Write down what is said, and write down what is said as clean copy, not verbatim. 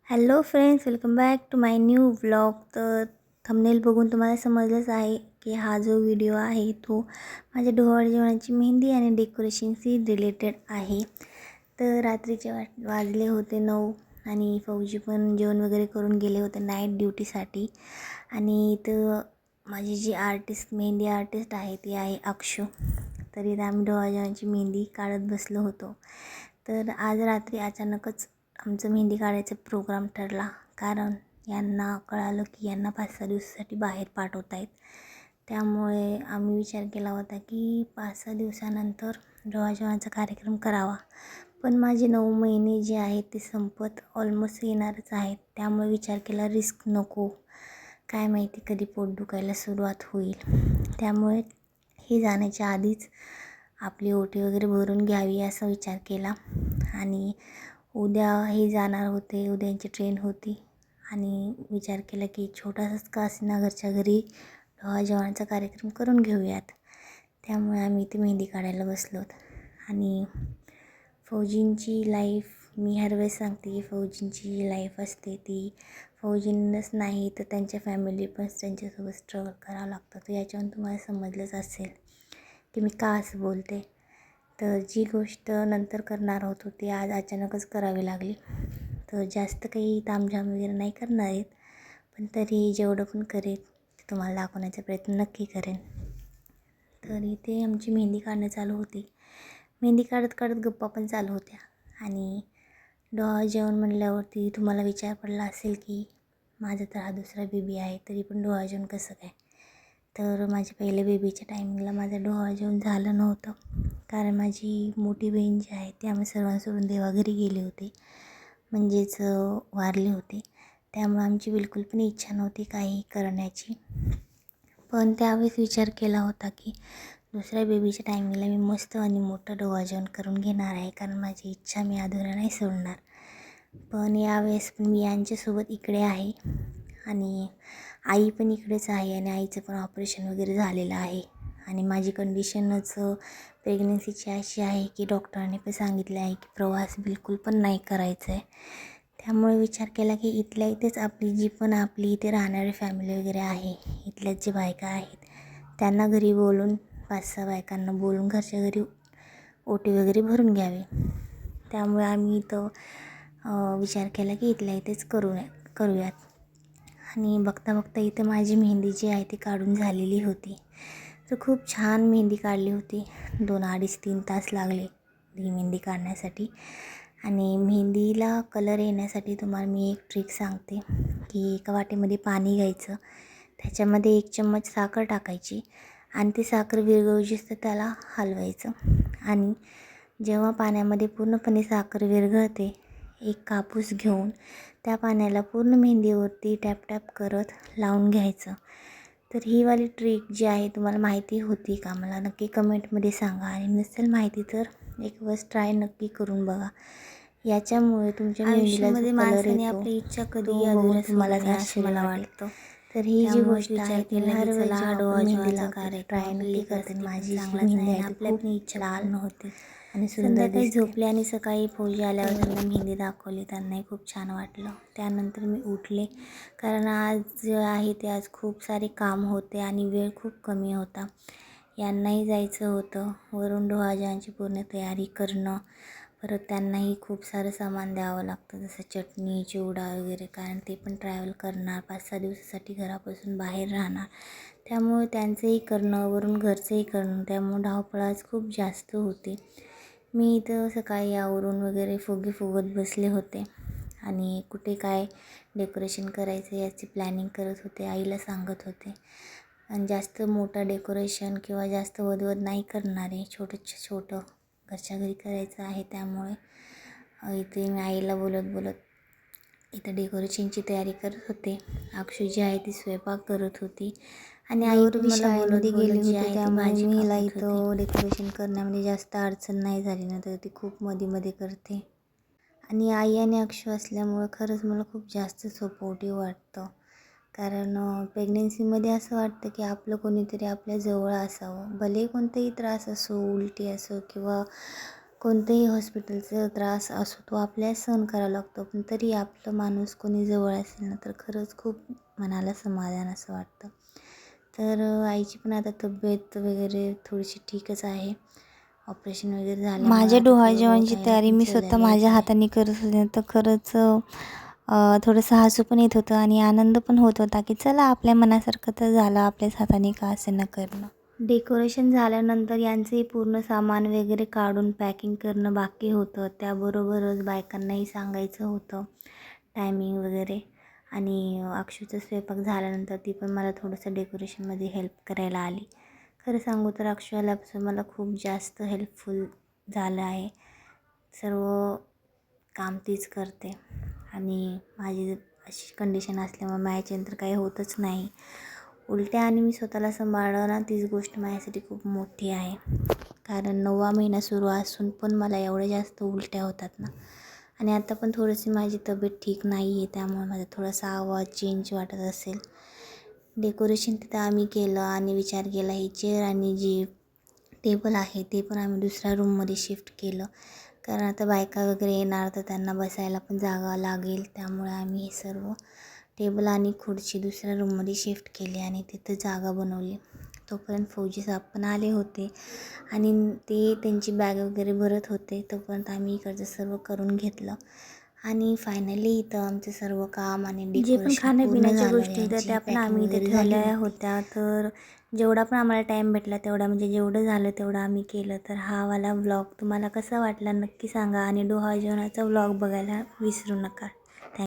Hello friends, welcome back to my new vlog. तर thumbnail बघून तुम्हाला समजलंच आहे की हा जो व्हिडिओ आहे तो माझ्या डोहाळे जेवणाची मेहंदी आणि डेकोरेशनशी रिलेटेड आहे. तर रात्रीचे वाजले होते 9 आणि फौजी पण जेवण वगैरे करून गेले होते नाईट ड्युटीसाठी. आणि इथं माझी जी आर्टिस्ट मेहंदी आर्टिस्ट आहे ती आहे अक्षू. तर इथं आम्ही डोहाळे जेवणाची मेहंदी काढत बसलो होतो. तर आज रात्री अचानकच आमचं मेहंदी काढायचा प्रोग्राम ठरला, कारण यांना कळालं की यांना 5-6 दिवसासाठी बाहेर पाठवत आहेत. त्यामुळे आम्ही विचार केला होता की 5-6 दिवसानंतर डोहाळजेवणाचा कार्यक्रम करावा. पण माझे 9 महिने जे आहेत ते संपत ऑलमोस्ट येणारच आहेत. त्यामुळे विचार केला रिस्क नको, काय माहिती कधी पोट दुखायला सुरुवात होईल. त्यामुळे हे जाण्याच्या आधीच आपली ओटी वगैरे भरून घ्यावी असा विचार केला. आणि उद्या हे जाणार होते, उद्यांची ट्रेन होती आणि विचार केला की छोटासाच का असेना घरच्या घरी जेवणाचा कार्यक्रम करून घेऊयात. त्यामुळे आम्ही इथे मेहंदी काढायला बसलो. आणि फौजींची लाईफ मी हर वेळेस सांगते की फौजींची जी लाईफ असते ती फौजींनाच नाही तर त्यांच्या फॅमिली पण त्यांच्यासोबत स्ट्रगल करावं लागतं. तर याच्यावरून तुम्हाला समजलंच असेल की मी का असं बोलते. तर जी गोष्ट नंतर करणार होतो ती आज अचानकच करावी लागली. तर जास्त काही तामझाम वगैरे नाही करणार आहेत, पण तरी जेवढं पण करेन ते तुम्हाला दाखवण्याचा प्रयत्न नक्की करेन. तर इथे आमची मेहंदी काढणं चालू होती. मेहंदी काढत काढत गप्पा पण चालू होत्या. आणि डोहाळे जेवण म्हणल्यावरती तुम्हाला विचार पडला असेल की माझा तर हा दुसरा बेबी आहे, तरी पण डोहाळे जेवण कसं काय. तर माझ्या पहिल्या बेबीच्या टायमिंगला माझं डोहाळे जेवण झालं नव्हतं, कारण माझी मोठी बहीण जी आहे ती आम्ही सर्वांसोडून देवाघरी गेले होते, म्हणजेच वारले होते. त्यामुळे आमची बिलकुल पण इच्छा नव्हती काही करण्याची. पण त्यावेळेस विचार केला होता की दुसऱ्या बेबीच्या टायमिंगला मी मस्त आणि मोठं डोहाळे जेवण करून घेणार आहे, कारण माझी इच्छा मी अधुरा नाही सोडणार. पण यावेळेस पण मी यांच्यासोबत इकडे आहे आणि आई पण इकडेच आहे आणि आईचं पण ऑपरेशन वगैरे झालेलं आहे. आणि माझी कंडिशनच प्रेग्नन्सीची अशी आहे की डॉक्टरांनी पण सांगितले आहे की प्रवास बिलकुल पण नाही करायचा आहे. त्यामुळे विचार केला की इथल्या इथेच आपली जी पण आपली इथे राहणारी फॅमिली वगैरे आहे, इथल्याच जे बायका आहेत त्यांना घरी बोलून 5-6 बायकांना बोलून घरच्या घरी ओटी वगैरे भरून घ्यावी. त्यामुळे आम्ही इथं विचार केला की इथल्या इथेच करूयात. आणि बघता बघता इथं माझी मेहंदी जी आहे ती काढून झालेली होती. तर खूप छान मेहंदी काढली होती. 2-2.5-3 तास लागले ही मेहंदी काढण्यासाठी. आणि मेहंदीला कलर येण्यासाठी तुम्हाला मी एक ट्रिक सांगते की एका वाटीमध्ये पाणी घ्यायचं, त्याच्यामध्ये 1 चम्मच साखर टाकायची आणि ती साखर विरघळूजीस तर त्याला हलवायचं. आणि जेव्हा पाण्यामध्ये पूर्णपणे साखर विरघळते, एक कापूस घेऊन त्या पाण्याला पूर्ण मेहंदीवरती टॅप टॅप करत लावून घ्यायचं. तर ही वाली ट्रिक जी आहे तुम्हाला माहिती होती का, मला नक्की कमेंटमध्ये सांगा. आणि नसेल माहिती तर एक वेळेस ट्राय नक्की करून बघा. याच्यामुळे तुमच्या मेहंदीला जो कलर येतो आपली इच्छा कधी बघून तुम्हालाच आश्चर्य वाटेल. तर ही जी गोष्ट आहे ती हर वेळेस जेव्हा आपण मेहंदी लावतो ट्राय नक्की करते. माझी जी मेहंदी आहे ती खूप लाल नव्हती आणि सुंदर दिसते. झोपले आणि सकाळी फौजी आल्यावर त्यांना मेहंदी दाखवली, त्यांनाही खूप छान वाटलं. त्यानंतर मी उठले, कारण आज जे आहे ते आज खूप सारे काम होते आणि वेळ खूप कमी होता. यांनाही जायचं होतं, वरून डोहाळजेवणाची पूर्ण तयारी करणं, परत त्यांनाही खूप सारं सामान द्यावं लागतं, जसं चटणी चिवडा वगैरे, कारण ते पण ट्रॅव्हल करणार 5-6 दिवसासाठी घरापासून बाहेर राहणार. त्यामुळे त्यांचंही करणं, वरून घरचंही करणं, त्यामुळे धावपळ आज खूप जास्त होती. मी इथं सकाळी आवरून वगैरे फुगे फुगत बसले होते आणि कुठे काय डेकोरेशन करायचं याची प्लॅनिंग करत होते, आईला सांगत होते. आणि जास्त मोठं डेकोरेशन किंवा जास्त वधवध नाही करणार आहे, छोटं घरच्या घरी करायचं आहे. त्यामुळे इथे मी आईला बोलत बोलत इथं डेकोरेशनची तयारी करत होते. अक्षू जी आहे ती स्वयंपाक करत होती आणि आईवर मला बोलत गेली होती, त्यामुळे मी हिला इथं डेकोरेशन करण्यामध्ये जास्त अडचण नाही झाली ना, तर ती खूप मध्ये करते. आणि आई आणि अक्षू असल्यामुळं खरंच मला खूप जास्त सपोर्टिव्ह वाटतं, कारण प्रेग्नेन्सीमध्ये असं वाटतं की आपलं कोणीतरी आपल्या जवळ असावं. भले कोणताही त्रास असो, उलटी असो किंवा कोणत्याही हॉस्पिटलचा त्रास असो तो आपल्याला सहन करावा लागतो, पण तरी आपलं माणूस कोणी जवळ असेल ना तर खरंच खूप मनाला समाधान असं वाटतं. तर आईची पण आता तब्येत वगैरे थोडीशी ठीकच आहे. ऑपरेशन वगैरे झाल्यामुळे माझ्या आता डोहाळ थोडं बहुत जेवणाची आईला तयारी पण मी चव स्वतः द्यायला येत माझ्या आहे. हाताने करत होते, तर खरंच थोडंसं हसू पण येत होतं आणि आनंद पण होत होता की चला आपल्या मनासारखं तर झालं, आपल्याच हाताने का असे न करणं. डेकोरेशन झाल्यानंतर यांचंही पूर्ण सामान वगैरे काढून पॅकिंग करणं बाकी होतं. त्याबरोबरच बायकांनाही सांगायचं होतं टायमिंग वगैरे. आणि अक्षूचा स्वयंपाक झाल्यानंतर ती पण मला थोडंसं डेकोरेशनमध्ये हेल्प करायला आली. खरं सांगू तर अक्षू आल्यापासून मला खूप जास्त हेल्पफुल झालं आहे. सर्व काम तीच करते आणि माझी अशी कंडिशन असल्यामुळे माझ्याच्यानंतर काही होतच नाही. उलट्या आणि मी स्वतःला सांभाळणं ना तीच गोष्ट माझ्यासाठी खूप मोठी आहे. कारण 9वा महिना सुरू असून पण मला एवढ्या जास्त उलट्या होतात ना. आणि आता पण थोडीशी माझी तब्येत ठीक नाही आहे, त्यामुळे माझा थोडासा आवाज चेंज वाटत असेल. डेकोरेशन तिथं आम्ही केलं आणि विचार केला ही चेअर आणि जी टेबल आहे ते पण आम्ही दुसऱ्या रूममध्ये शिफ्ट केलं. कारण आता बायका वगैरे येणार तर त्यांना बसायला पण जागा लागेल, त्यामुळे आम्ही हे सर्व टेबल आणि खुर्ची दुसऱ्या रूममध्ये शिफ्ट केली आणि तिथं जागा बनवली. तोपर्यंत फौजी साहेब पण आले होते आणि ते त्यांची बॅग वगैरे भरत होते. तोपर्यंत आम्ही इकडचं सर्व करून घेतलं आणि फायनली इथं आमचं सर्व काम आणि जे पण डेकोरेशन पूर्ण खाण्यापिण्याच्या झालं. गोष्टी होत्या यांची त्या पण पॅकिंग आम्ही इथे वगैरे झाली ठेवल्या होती. होत्या. तर जेवढा पण आम्हाला टाईम भेटला तेवढा, म्हणजे जेवढं झालं तेवढं आम्ही केलं. तर हा वाला व्लॉग तुम्हाला कसा वाटला नक्की सांगा आणि डोहाळ जेवणाचा व्लॉग बघायला विसरू नका.